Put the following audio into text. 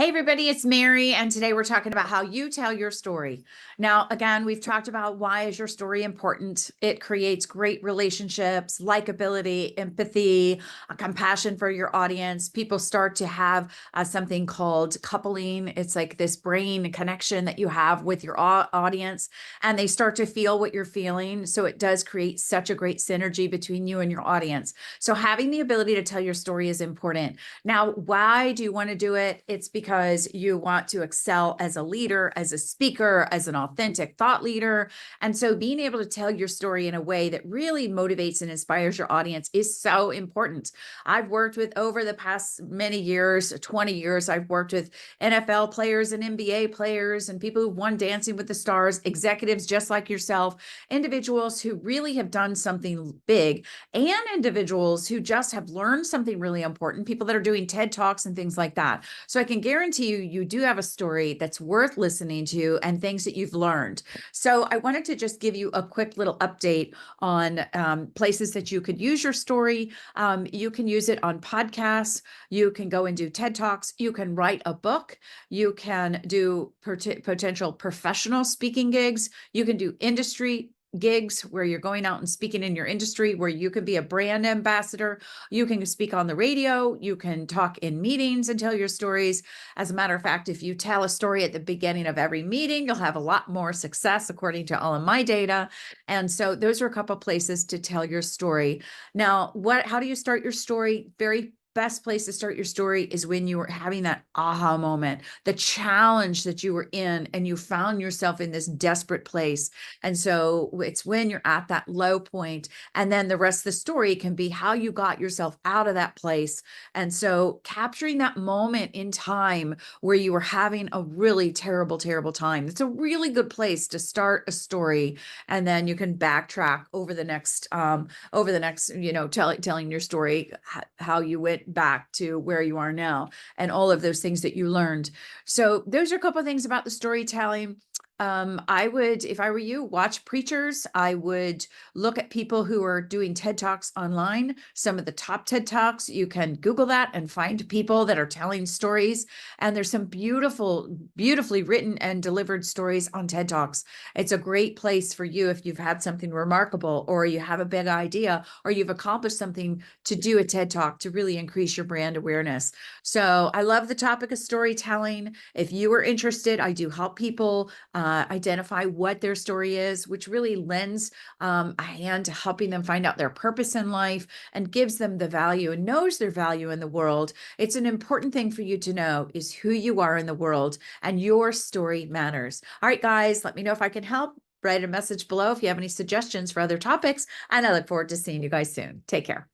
Hey everybody, it's Mary, and today we're talking about how you tell your story. Now, again, we've talked about why is your story important. It creates great relationships, likability, empathy, a compassion for your audience. People start to have something called coupling. It's like this brain connection that you have with your audience, and they start to feel what you're feeling. So it does create such a great synergy between you and your audience. So having the ability to tell your story is important. Now, why do you want to do it? It's because you want to excel as a leader, as a speaker, as an authentic thought leader. And so being able to tell your story in a way that really motivates and inspires your audience is so important. I've worked with, over the past many years, 20 years, I've worked with NFL players and NBA players and people who've won Dancing with the Stars, executives just like yourself, individuals who really have done something big, and individuals who just have learned something really important, people that are doing TED Talks and things like that. So I can guarantee you, you do have a story that's worth listening to and things that you've learned. So I wanted to just give you a quick little update on places that you could use your story. You can use it on podcasts. You can go and do TED Talks. You can write a book. You can do potential professional speaking gigs. You can do industry gigs where you're going out and speaking in your industry, where you can be a brand ambassador. You can speak on the radio. You can talk in meetings and tell your stories. As a matter of fact, if you tell a story at the beginning of every meeting, you'll have a lot more success according to all of my data. And so those are a couple places to tell your story. Now, how do you start your story? Very best place to start your story is when you were having that aha moment, the challenge that you were in, and you found yourself in this desperate place. And so it's when you're at that low point, and then the rest of the story can be how you got yourself out of that place. And so capturing that moment in time where you were having a really terrible, terrible time, it's a really good place to start a story. And then you can backtrack over the next, telling your story, how you went back to where you are now and all of those things that you learned. So those are a couple of things about the storytelling. I would, if I were you, watch preachers. I would look at people who are doing TED Talks online. Some of the top TED Talks, you can Google that and find people that are telling stories. And there's some beautifully written and delivered stories on TED Talks. It's a great place for you if you've had something remarkable, or you have a big idea, or you've accomplished something, to do a TED Talk to really increase your brand awareness. So I love the topic of storytelling. If you are interested, I do help people identify what their story is, which really lends a hand to helping them find out their purpose in life and gives them the value and knows their value in the world. It's an important thing for you to know is who you are in the world, and your story matters. All right, guys, let me know if I can help. Write a message below if you have any suggestions for other topics, and I look forward to seeing you guys soon. Take care.